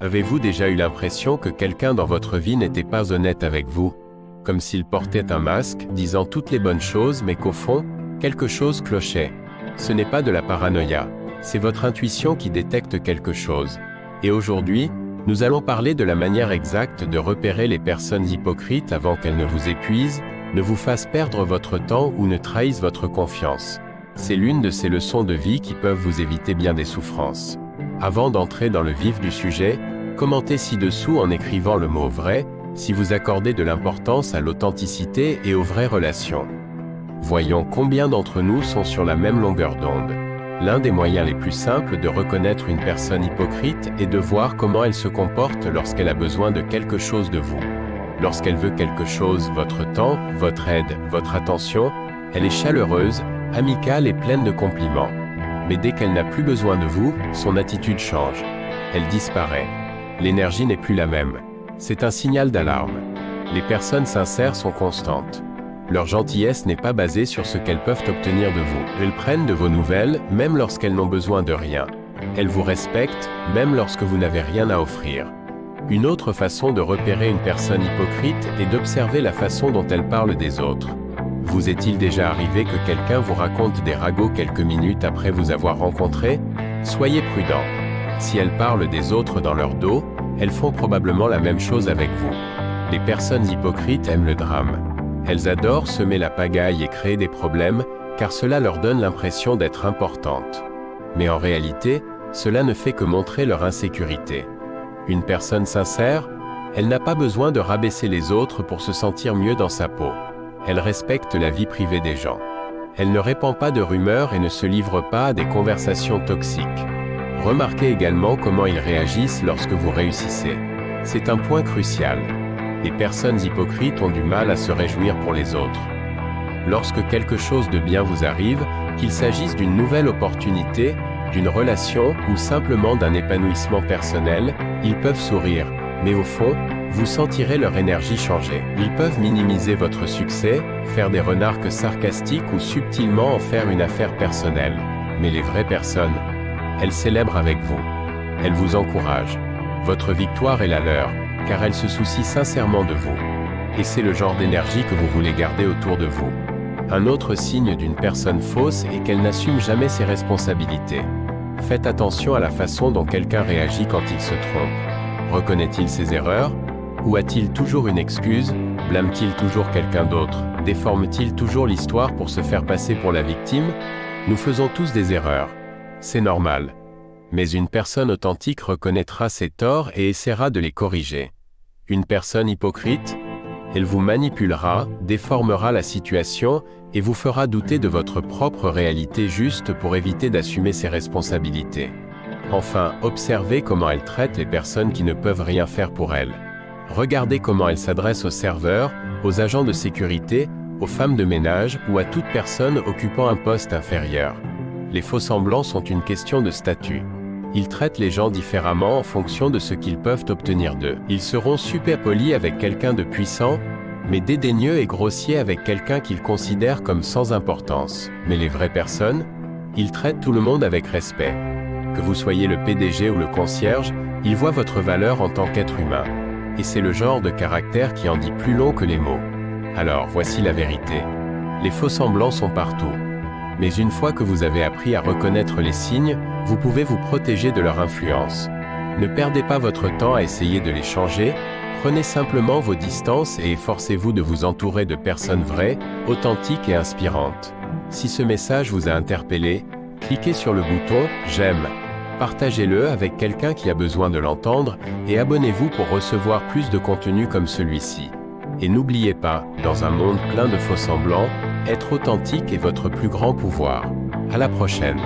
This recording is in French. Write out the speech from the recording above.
Avez-vous déjà eu l'impression que quelqu'un dans votre vie n'était pas honnête avec vous? Comme s'il portait un masque, disant toutes les bonnes choses mais qu'au fond, quelque chose clochait. Ce n'est pas de la paranoïa, c'est votre intuition qui détecte quelque chose. Et aujourd'hui, nous allons parler de la manière exacte de repérer les personnes hypocrites avant qu'elles ne vous épuisent, ne vous fassent perdre votre temps ou ne trahissent votre confiance. C'est l'une de ces leçons de vie qui peuvent vous éviter bien des souffrances. Avant d'entrer dans le vif du sujet, commentez ci-dessous en écrivant le mot « vrai » si vous accordez de l'importance à l'authenticité et aux vraies relations. Voyons combien d'entre nous sont sur la même longueur d'onde. L'un des moyens les plus simples de reconnaître une personne hypocrite est de voir comment elle se comporte lorsqu'elle a besoin de quelque chose de vous. Lorsqu'elle veut quelque chose, votre temps, votre aide, votre attention, elle est chaleureuse, amicale et pleine de compliments. Mais dès qu'elle n'a plus besoin de vous, son attitude change. Elle disparaît. L'énergie n'est plus la même. C'est un signal d'alarme. Les personnes sincères sont constantes. Leur gentillesse n'est pas basée sur ce qu'elles peuvent obtenir de vous. Elles prennent de vos nouvelles, même lorsqu'elles n'ont besoin de rien. Elles vous respectent, même lorsque vous n'avez rien à offrir. Une autre façon de repérer une personne hypocrite est d'observer la façon dont elle parle des autres. Vous est-il déjà arrivé que quelqu'un vous raconte des ragots quelques minutes après vous avoir rencontré? Soyez prudent. Si elles parlent des autres dans leur dos, elles font probablement la même chose avec vous. Les personnes hypocrites aiment le drame. Elles adorent semer la pagaille et créer des problèmes, car cela leur donne l'impression d'être importantes. Mais en réalité, cela ne fait que montrer leur insécurité. Une personne sincère, elle n'a pas besoin de rabaisser les autres pour se sentir mieux dans sa peau. Elle respecte la vie privée des gens. Elle ne répand pas de rumeurs et ne se livre pas à des conversations toxiques. Remarquez également comment ils réagissent lorsque vous réussissez. C'est un point crucial. Les personnes hypocrites ont du mal à se réjouir pour les autres. Lorsque quelque chose de bien vous arrive, qu'il s'agisse d'une nouvelle opportunité, d'une relation ou simplement d'un épanouissement personnel, ils peuvent sourire, mais au fond, vous sentirez leur énergie changer. Ils peuvent minimiser votre succès, faire des remarques sarcastiques ou subtilement en faire une affaire personnelle. Mais les vraies personnes, elles célèbrent avec vous. Elles vous encouragent. Votre victoire est la leur, car elles se soucient sincèrement de vous. Et c'est le genre d'énergie que vous voulez garder autour de vous. Un autre signe d'une personne fausse est qu'elle n'assume jamais ses responsabilités. Faites attention à la façon dont quelqu'un réagit quand il se trompe. Reconnaît-il ses erreurs? Ou a-t-il toujours une excuse? Blâme-t-il toujours quelqu'un d'autre? Déforme-t-il toujours l'histoire pour se faire passer pour la victime? Nous faisons tous des erreurs. C'est normal. Mais une personne authentique reconnaîtra ses torts et essaiera de les corriger. Une personne hypocrite, elle vous manipulera, déformera la situation et vous fera douter de votre propre réalité juste pour éviter d'assumer ses responsabilités. Enfin, observez comment elle traite les personnes qui ne peuvent rien faire pour elle. Regardez comment elle s'adresse aux serveurs, aux agents de sécurité, aux femmes de ménage ou à toute personne occupant un poste inférieur. Les faux-semblants sont une question de statut. Ils traitent les gens différemment en fonction de ce qu'ils peuvent obtenir d'eux. Ils seront super polis avec quelqu'un de puissant, mais dédaigneux et grossiers avec quelqu'un qu'ils considèrent comme sans importance. Mais les vraies personnes, ils traitent tout le monde avec respect. Que vous soyez le PDG ou le concierge, ils voient votre valeur en tant qu'être humain. Et c'est le genre de caractère qui en dit plus long que les mots. Alors, voici la vérité. Les faux-semblants sont partout. Mais une fois que vous avez appris à reconnaître les signes, vous pouvez vous protéger de leur influence. Ne perdez pas votre temps à essayer de les changer, prenez simplement vos distances et efforcez-vous de vous entourer de personnes vraies, authentiques et inspirantes. Si ce message vous a interpellé, cliquez sur le bouton « J'aime ». Partagez-le avec quelqu'un qui a besoin de l'entendre et abonnez-vous pour recevoir plus de contenu comme celui-ci. Et n'oubliez pas, dans un monde plein de faux-semblants, être authentique est votre plus grand pouvoir. À la prochaine.